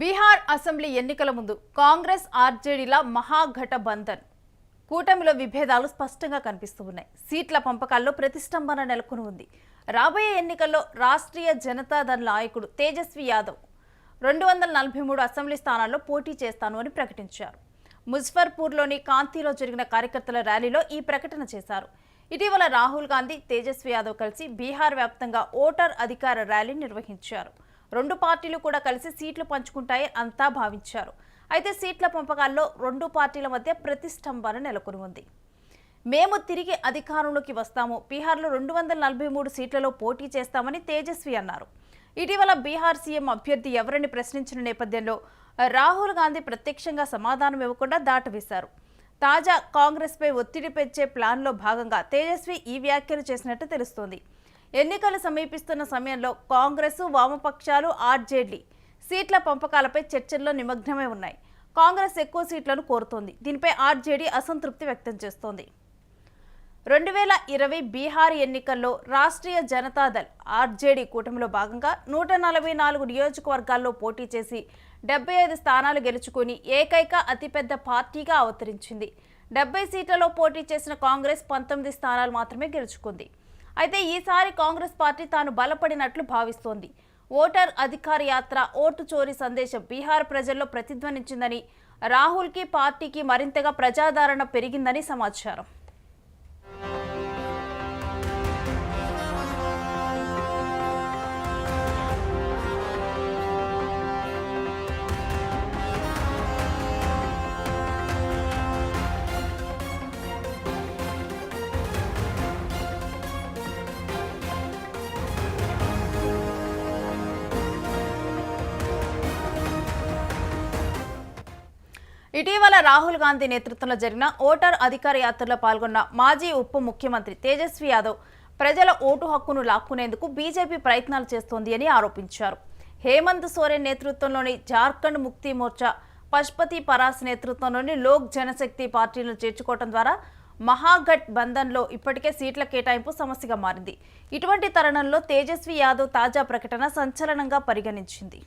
Bihar assembly ఎన్నికల ముందు కాంగ్రెస్ ఆర్జేడీల మహాగఠబంధన్ కూటమిలో విభేదాలు స్పష్టంగా కనిపిస్తూ ఉన్నాయి. సీట్ల పంపకాల్లో ప్రతిష్టంభన నెలకొని ఉంది. రాబోయే ఎన్నికల్లో రాష్ట్రీయ జనతాదళ్ నాయకుడు తేజస్వి యాదవ్ 243 అసెంబ్లీ స్థానాల్లో పోటీ చేస్తాను అని ప్రకటించారు. ముజఫర్పూర్లోని కాంతిలో జరిగిన కార్యకర్తల ర్యాలీలో ఈ ప్రకటన చేశారు. ఇటీవల రాహుల్ గాంధీ, తేజస్వి యాదవ్ కలిసి బీహార్ వ్యాప్తంగా ఓటర్ అధికార ర్యాలీ నిర్వహించారు. రెండు పార్టీలు కూడా కలిసి సీట్లు పంచుకుంటాయి అంతా భావించారు. అయితే సీట్ల పంపకాల్లో రెండు పార్టీల మధ్య ప్రతిష్టంభన నెలకొని ఉంది. మేము తిరిగి అధికారంలోకి వస్తాము, బీహార్లో 243 సీట్లలో పోటీ చేస్తామని తేజస్వి అన్నారు. ఇటీవల బీహార్ సీఎం అభ్యర్థి ఎవరని ప్రశ్నించిన నేపథ్యంలో రాహుల్ గాంధీ ప్రత్యక్షంగా సమాధానం ఇవ్వకుండా దాటవేశారు. తాజా కాంగ్రెస్పై ఒత్తిడి పెంచే ప్లాన్లో భాగంగా తేజస్వి ఈ వ్యాఖ్యలు చేసినట్టు తెలుస్తోంది. ఎన్నికలు సమీపిస్తున్న సమయంలో కాంగ్రెస్, వామపక్షాలు, ఆర్జేడీ సీట్ల పంపకాలపై చర్చల్లో నిమగ్నమై ఉన్నాయి. కాంగ్రెస్ ఎక్కువ సీట్లను కోరుతోంది. దీనిపై ఆర్జేడీ అసంతృప్తి వ్యక్తం చేస్తోంది. 2020 బీహార్ ఎన్నికల్లో రాష్ట్రీయ జనతాదళ్ ఆర్జేడీ కూటమిలో భాగంగా 144 నియోజకవర్గాల్లో పోటీ చేసి 75 స్థానాలు గెలుచుకుని ఏకైక అతిపెద్ద పార్టీగా అవతరించింది. 70 సీట్లలో పోటీ చేసిన కాంగ్రెస్ 19 స్థానాలు మాత్రమే గెలుచుకుంది. అయితే ఈసారి కాంగ్రెస్ పార్టీ తాను బలపడినట్లు భావిస్తోంది. ఓటర్ అధికార యాత్ర, ఓటు చోరీ సందేశం బీహార్ ప్రజల్లో ప్రతిధ్వనించిందని, రాహుల్కి పార్టీకి మరింతగా ప్రజాదరణ పెరిగిందని సమాచారం. ఇటీవల రాహుల్ గాంధీ నేతృత్వంలో జరిగిన ఓటర్ అధికార యాత్రలో పాల్గొన్న మాజీ ఉప ముఖ్యమంత్రి తేజస్వి యాదవ్ ప్రజల ఓటు హక్కును లాక్కునేందుకు బీజేపీ ప్రయత్నాలు చేస్తోంది అని ఆరోపించారు. హేమంత్ సోరెన్ నేతృత్వంలోని జార్ఖండ్ ముక్తి మోర్చా, పశుపతి పరాస్ నేతృత్వంలోని లోక్ జనశక్తి పార్టీలను చేర్చుకోవడం ద్వారా మహాగఠ్ బంధన్లో ఇప్పటికే సీట్ల కేటాయింపు సమస్యగా మారింది. ఇటువంటి తరుణంలో తేజస్వి యాదవ్ తాజా ప్రకటన సంచలనంగా పరిగణించింది.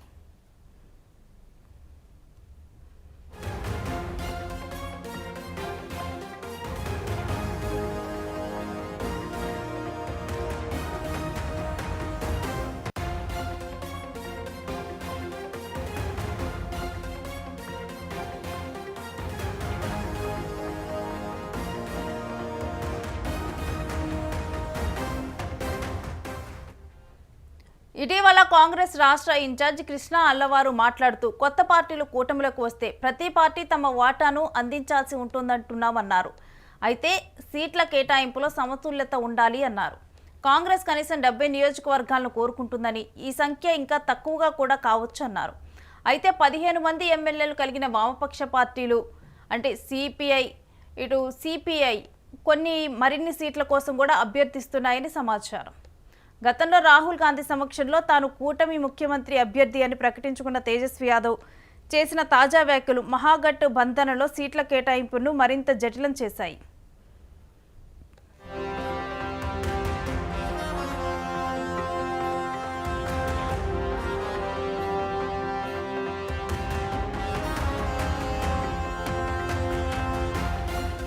ఇటీవల కాంగ్రెస్ రాష్ట్ర ఇన్ఛార్జ్ కృష్ణ అల్లవారు మాట్లాడుతూ కొత్త పార్టీలు కూటమిలోకి వస్తే ప్రతి పార్టీ తమ వాటాను అందించాల్సి ఉంటుందంటున్నామన్నారు. అయితే సీట్ల కేటాయింపులో సమతుల్యత ఉండాలి అన్నారు. కాంగ్రెస్ కనీసం 70 నియోజకవర్గాలను కోరుకుంటుందని, ఈ సంఖ్య ఇంకా తక్కువగా కూడా కావచ్చు అన్నారు. అయితే 15 మంది ఎమ్మెల్యేలు కలిగిన వామపక్ష పార్టీలు అంటే సిపిఐ మరిన్ని సీట్ల కోసం కూడా అభ్యర్థిస్తున్నాయని సమాచారం. గతంలో రాహుల్ గాంధీ సమక్షంలో తాను కూటమి ముఖ్యమంత్రి అభ్యర్థి అని ప్రకటించుకున్న తేజస్వి యాదవ్ చేసిన తాజా వ్యాఖ్యలు మహాగఠ్ బంధన్లో సీట్ల కేటాయింపును మరింత జటిలం చేశాయి.